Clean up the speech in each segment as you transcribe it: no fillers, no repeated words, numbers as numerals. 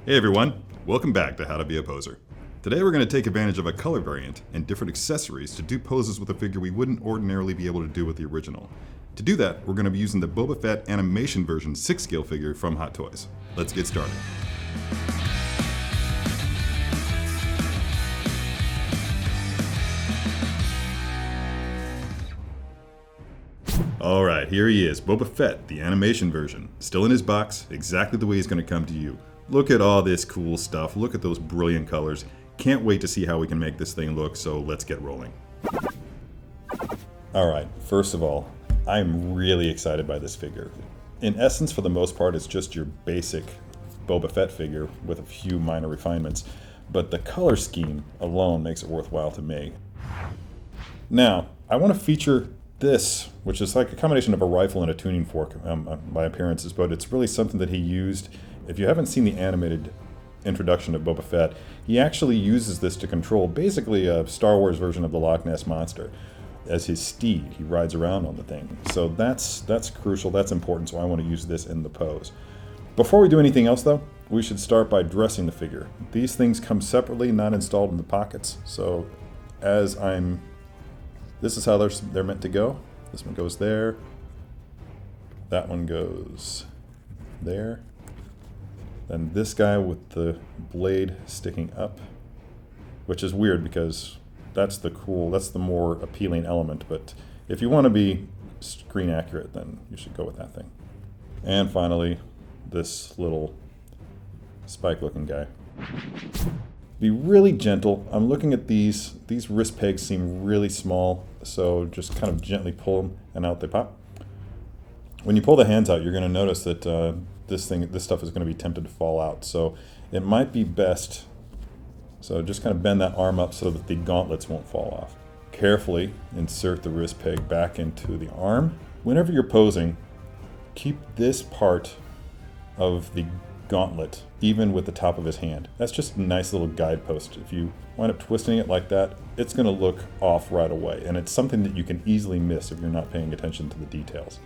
Hey everyone, welcome back to How to Be a Poser. Today we're going to take advantage of a color variant and different accessories to do poses with a figure we wouldn't ordinarily be able to do with the original. To do that, we're going to be using the Boba Fett animation version 6-scale figure from Hot Toys. Let's get started. Alright, here he is, Boba Fett, the animation version. Still in his box, exactly the way he's going to come to you. Look at all this cool stuff, look at those brilliant colors. Can't wait to see how we can make this thing look, so let's get rolling. Alright, first of all, I'm really excited by this figure. In essence, for the most part, it's just your basic Boba Fett figure with a few minor refinements, but the color scheme alone makes it worthwhile to me. Now, I want to feature this, which is like a combination of a rifle and a tuning fork by appearances, but it's really something that he used. If you haven't seen the animated introduction of Boba Fett, he actually uses this to control basically a Star Wars version of the Loch Ness Monster. As his steed, he rides around on the thing. So that's crucial, that's important, so I want to use this in the pose. Before we do anything else though, we should start by dressing the figure. These things come separately, not installed in the pockets, so this is how they're meant to go. This one goes there, that one goes there. Then this guy with the blade sticking up, which is weird because that's the more appealing element, but if you want to be screen accurate, then you should go with that thing. And finally, this little spike looking guy. Be really gentle. I'm looking at these wrist pegs seem really small, so just kind of gently pull them and out they pop. When you pull the hands out, you're going to notice that this stuff is going to be tempted to fall out, so it might be best, so just kind of bend that arm up so that the gauntlets won't fall off. Carefully insert the wrist peg back into the arm. Whenever you're posing, keep this part of the gauntlet even with the top of his hand. That's just a nice little guidepost. If you wind up twisting it like that, it's going to look off right away, and it's something that you can easily miss if you're not paying attention to the details.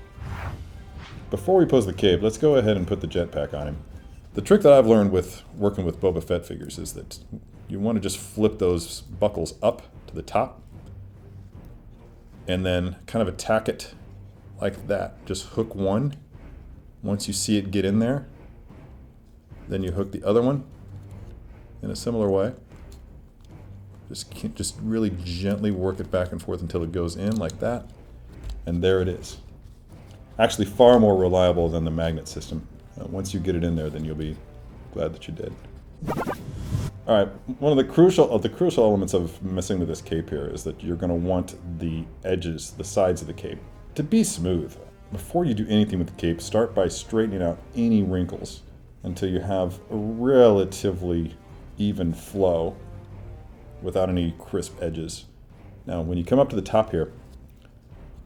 Before we pose the cape, let's go ahead and put the jetpack on him. The trick that I've learned with working with Boba Fett figures is that you want to just flip those buckles up to the top and then kind of attack it like that. Just hook one. Once you see it get in there, then you hook the other one in a similar way. Just really gently work it back and forth until it goes in like that. And there it is. Actually far more reliable than the magnet system. Once you get it in there, then you'll be glad that you did. Alright, one of the crucial elements of messing with this cape here is that you're going to want the edges, the sides of the cape, to be smooth. Before you do anything with the cape, start by straightening out any wrinkles until you have a relatively even flow without any crisp edges. Now, when you come up to the top here,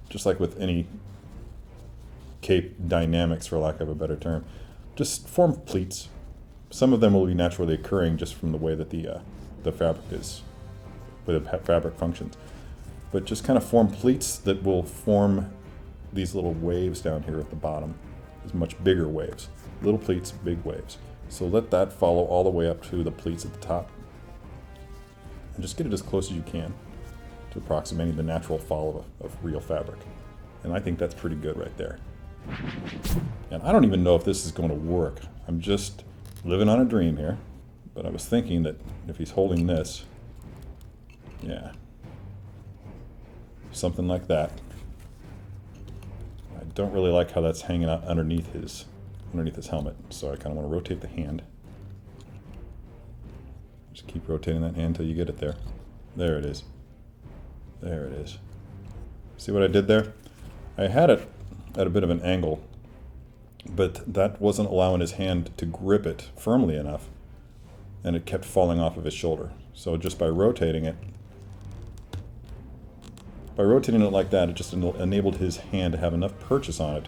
just like with any cape dynamics, for lack of a better term, just form pleats. Some of them will be naturally occurring just from the way that the fabric is, the way the fabric functions. But just kind of form pleats that will form these little waves down here at the bottom. These much bigger waves. Little pleats, big waves. So let that follow all the way up to the pleats at the top. And just get it as close as you can to approximating the natural fall of real fabric. And I think that's pretty good right there. And I don't even know if this is going to work. I'm just living on a dream here. But I was thinking that if he's holding this, yeah, something like that. I don't really like how that's hanging out underneath his helmet, so I kind of want to rotate the hand. Just keep rotating that hand until you get it there. There it is. There it is. See what I did there? I had it at a bit of an angle, but that wasn't allowing his hand to grip it firmly enough, and it kept falling off of his shoulder. So just by rotating it like that, it just enabled his hand to have enough purchase on it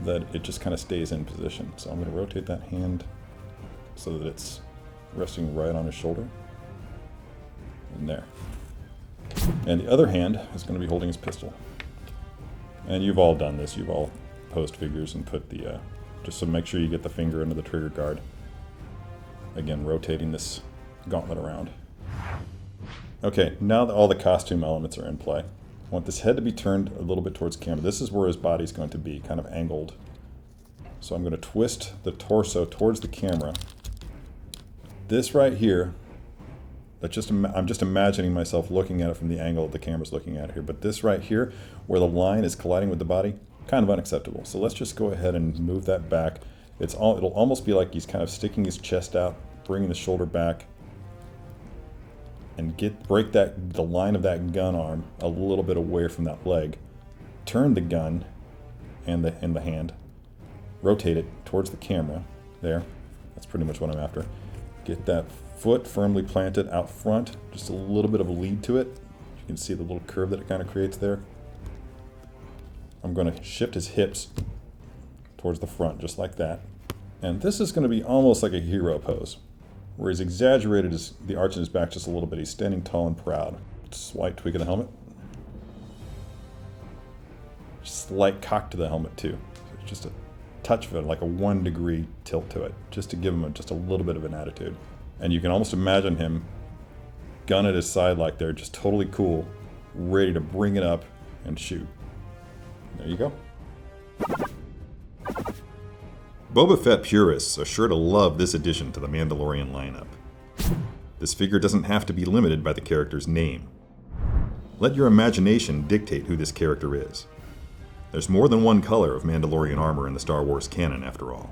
that it just kind of stays in position. So I'm going to rotate that hand so that it's resting right on his shoulder. And there. And the other hand is going to be holding his pistol. And you've all done this. You've all posed figures and put the, just so make sure you get the finger into the trigger guard. Again, rotating this gauntlet around. Okay, now that all the costume elements are in play, I want this head to be turned a little bit towards camera. This is where his body's going to be, kind of angled. So I'm going to twist the torso towards the camera. This right here, I'm just imagining myself looking at it from the angle that the camera's looking at here. But this right here, where the line is colliding with the body, kind of unacceptable. So let's just go ahead and move that back. It'll almost be like he's kind of sticking his chest out, bringing the shoulder back, and break the line of that gun arm a little bit away from that leg. Turn the gun and the hand. Rotate it towards the camera. There. That's pretty much what I'm after. Get that foot firmly planted out front. Just a little bit of a lead to it. You can see the little curve that it kind of creates there. I'm going to shift his hips towards the front, just like that. And this is going to be almost like a hero pose, where he's exaggerated the arch in his back just a little bit. He's standing tall and proud. Slight tweak of the helmet. Slight cock to the helmet too. So it's just a touch of it, like a 1 degree tilt to it, just to give him just a little bit of an attitude. And you can almost imagine him, gun at his side like they're just totally cool, ready to bring it up and shoot. There you go. Boba Fett purists are sure to love this addition to the Mandalorian lineup. This figure doesn't have to be limited by the character's name. Let your imagination dictate who this character is. There's more than one color of Mandalorian armor in the Star Wars canon, after all.